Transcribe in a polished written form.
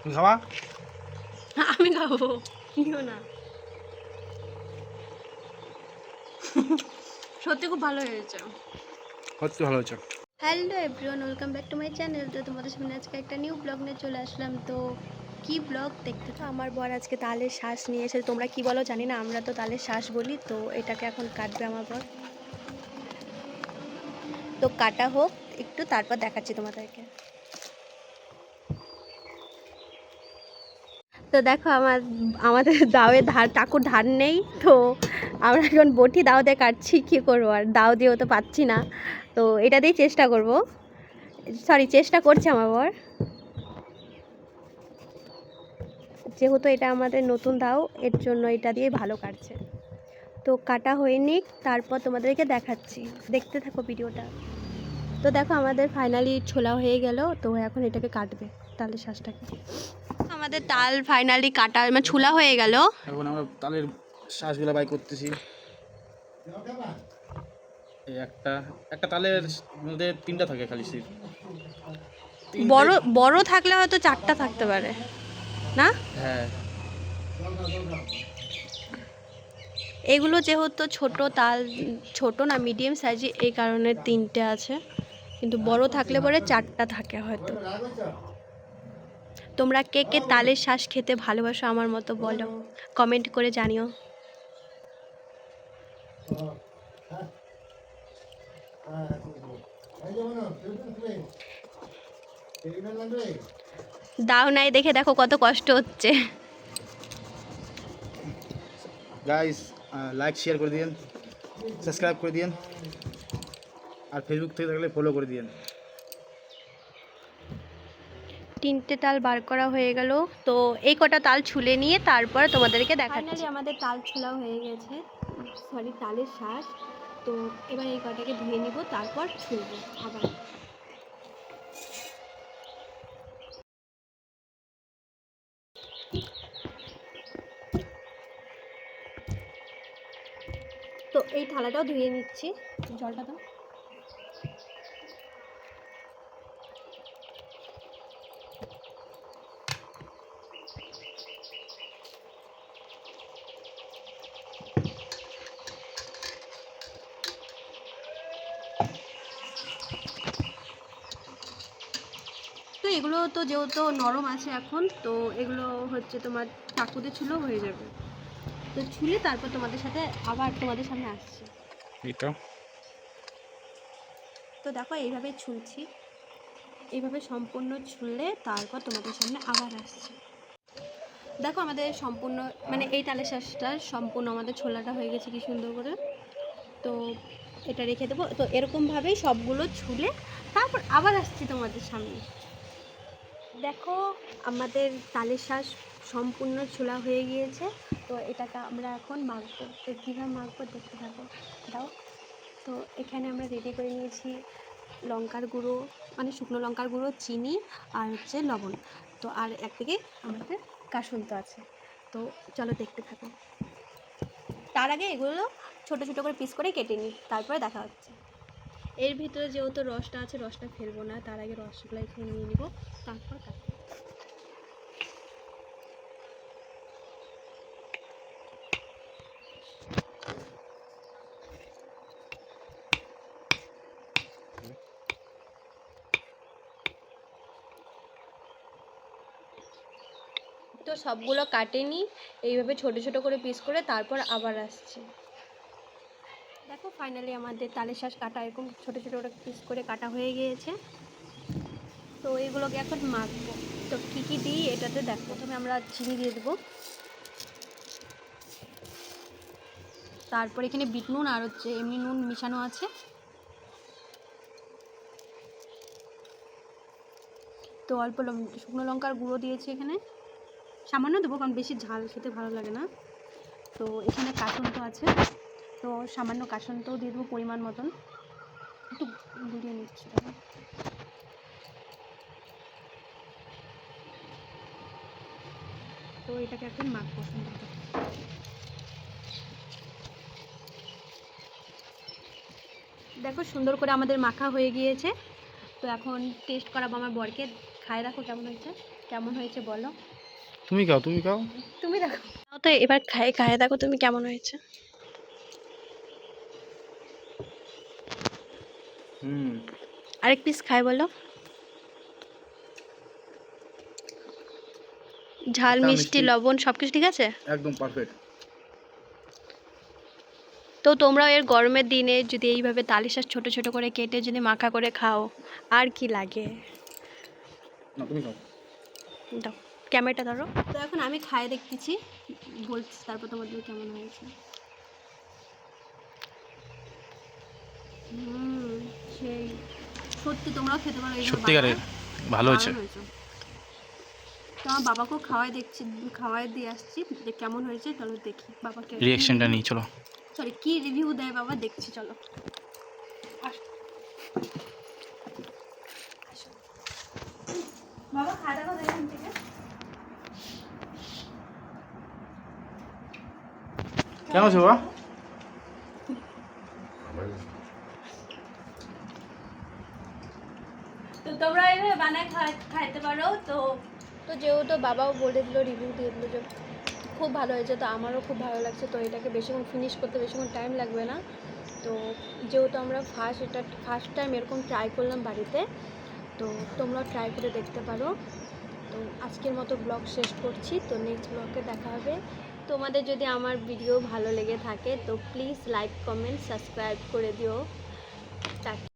তুমি খাবা? আমি খাবো, নিও না। সত্যি খুব ভালো হয়েছে। সত্যি ভালো হয়েছে। Hello everyone, welcome back to my channel. তো তোমাদের সামনে আজকে একটা নিউ ব্লগ নিয়ে চলে আসলাম। তো কি ব্লগ দেখতে তো আমার বর আজকে তালের শ্বাস নিয়ে এসে, তোমরা কি বলো জানি না, আমরা তো তালের শ্বাস বলি। তো এটাকে এখন কাটবে আমার বর। তো কাটা হোক একটু, তারপর দেখাচ্ছি তোমাদেরকে। তো দেখো আমাদের দাওয়ের ধার, টাকুর ধার নেই। তো আমরা এখন বটি দাও দিয়ে কাটছি, কী করবো, আর দাও দিয়েও তো পাচ্ছি না। তো এটা দিয়েই চেষ্টা করব, চেষ্টা করছে আমার বর। যেহেতু এটা আমাদের নতুন দাও, এর জন্য এটা দিয়ে ভালো কাটছে। তো কাটা হয়নি, তারপর তোমাদেরকে দেখাচ্ছি, দেখতে থাকো ভিডিওটা। তো দেখো আমাদের ফাইনালি ছোলা হয়ে গেল। তো এখন এটাকে কাটবে, তালের শ্বাসটাকে। আমাদের তাল ফাইনালি কাটা মানে ছোলা হয়ে গেল। এখন আমরা তালের শ্বাসগুলো বাই করতেছি। এই একটা তালের মধ্যে 3টা থাকে খালি সিট। বড় বড় থাকলে হয়তো 4টা থাকতে পারে না? হ্যাঁ, এগুলো যেহেতু ছোট তাল, ছোট না মিডিয়াম সাইজে, এই কারণে 3টে আছে, কিন্তু বড় থাকলে পরে 4টা থাকে হয়তো। তোমরা কে কে তালের শ্বাস খেতে ভালোবাসো আমার মতো বলো, কমেন্ট করে জানিও। দাও নাই দেখে দেখো কত কষ্ট হচ্ছে। গাইস লাইক শেয়ার করে দিন, সাবস্ক্রাইব করে দিন, আর ফেসবুক থেকে থাকলে ফলো করে দিন। 3টে তাল বার করা হয়ে গেল। তো এই কটা তাল ছুলে নিয়ে তারপর তোমাদেরকে দেখাচ্ছি। আমাদের তাল ছোলা হয়ে গেছে, তালের শ্বাস। তো এবার এই কটাকে ধুয়ে নিব, তারপর ছুলবো আবার। তো এই থালাটাও ধুয়ে নিচ্ছি, জলটা দাও। তো এগুলো তো যেহেতু নরম আছে এখন, তো এগুলো হচ্ছে তোমার চাকুতে ছুলেও হয়ে যাবে। তো ছুলে তারপর তোমাদের সাথে আবার তোমাদের সামনে আসছি। এটা তো দেখো এইভাবে ছুলছি, এইভাবে সম্পূর্ণ ছুললে তারপর তোমাদের সামনে আবার আসছি। দেখো আমাদের সম্পূর্ণ মানে এই তালের শ্বাসটা সম্পূর্ণ আমাদের ছোলাটা হয়ে গেছে কি সুন্দর করে। তো এটা রেখে দেবো। তো এরকমভাবেই সবগুলো ছুলে তারপর আবার আসছি তোমাদের সামনে। দেখো আমাদের তালের শ্বাস সম্পূর্ণ ছোলা হয়ে গিয়েছে। তো এটাকে আমরা এখন মাখবো। তো কীভাবে মাখবো দেখতে থাকো, দাও। তো এখানে আমরা রেডি করে নিয়েছি লঙ্কার গুঁড়ো, মানে শুকনো লঙ্কার গুঁড়ো, চিনি আর হচ্ছে লবণ। তো আর একদিকে আমাদের কাসুন্দ আছে। তো চলো দেখতে থাকো। তার আগে এগুলো ছোট ছোট করে পিস করে কেটে নিই, তারপরে দেখা হচ্ছে। এর ভিতরে যেহেতু রসটা আছে, রসটা ফেলবো না, তার আগে রসগুলো এখানে নিয়ে নিব, তারপর কাটবো। তো সবগুলো কাটে নিই এইভাবে ছোট ছোট করে পিস করে, তারপর আবার আসছি। দেখো ফাইনালি আমাদের তালের শ্বাস কাটা এরকম ছোট ছোট করে পিস করে কাটা হয়ে গিয়েছে। তো এইগুলোকে এখন মাখবো। তো কী কী দিই এটাতে দেখো। প্রথমে আমরা চিনি দিয়ে দেবো, তারপর এখানে বিট নুন আর হচ্ছে এমনি নুন মিশানো আছে। তো অল্প শুকনো লঙ্কার গুঁড়ো দিয়েছি এখানে, সামান্য দেবো কারণ বেশি ঝাল খেতে ভালো লাগে না। তো এখানে কাসুন্দ আছে, তো সামান্য কাসুন্দও দিয়ে দেবো পরিমাণ মতন, একটু গুলিয়ে নিচ্ছি। তো এটাকে এখন মাখবো সুন্দর করে। দেখো সুন্দর করে আমাদের মাখা হয়ে গিয়েছে। তো এখন টেস্ট করাবো আমার বরকে, খায় দেখো কেমন হয়েছে। কেমন হয়েছে বলো। তুমি খাও তুমি খাও। তুমি দেখো তো এবার খায়ে দেখো তুমি কেমন হয়েছে। আরেক পিস খায় বলো। ঝাল একটা মিষ্টি লবণ সব কিছু ঠিক আছে। একদম পারফেক্ট। তো তোমরা এর গরমের দিনে যদি এইভাবে তালে শাঁস ছোট ছোট করে কেটে যদি মাখা করে খাও আর কি লাগে। না তুমি খাও। দাও ক্যামেরাটা ধরো। তো এখন আমি খাই দেখতেছি, বলছি তারপর তোমাদের কেমন হয়েছে। সেই সত্যি তোমরাও খেতে পারো এইভাবে সত্যিকারের ভালো হয়েছে। দারুণ হয়েছে। তো আমার বাবাকেও খাওয়াই দিয়ে আসছি যে কেমন হয়েছে, চলো দেখি বাবাকে রিঅ্যাকশনটা নিই চলো। সরি কি রিভিউ দেয় বাবা দেখছি চলো। আসো। আসো। বাবা খাওয়া দাওয়া এখান থেকে। কেমন আছে বাবা? তো তোমরা এইভাবে বানায় খাইতে পারো। তো তো যেহেতু বাবাও বলে দিল রিভিউ দিয়ে দিল যে খুব ভালো হয়েছে, তো আমারও খুব ভালো লাগছে। তো এটাকে বেশিক্ষণ ফিনিশ করতে বেশিক্ষণ টাইম লাগবে না। তো যেহেতু আমরা ফার্স্ট টাইম এরকম ট্রাই করলাম বাড়িতে, তো তোমরাও ট্রাই করে দেখতে পারো। তো আজকের মতো ব্লগ শেষ করছি, তো নেক্সট ব্লগে দেখা হবে। তোমাদের যদি আমার ভিডিও ভালো লেগে থাকে তো প্লিজ লাইক কমেন্ট সাবস্ক্রাইব করে দিও।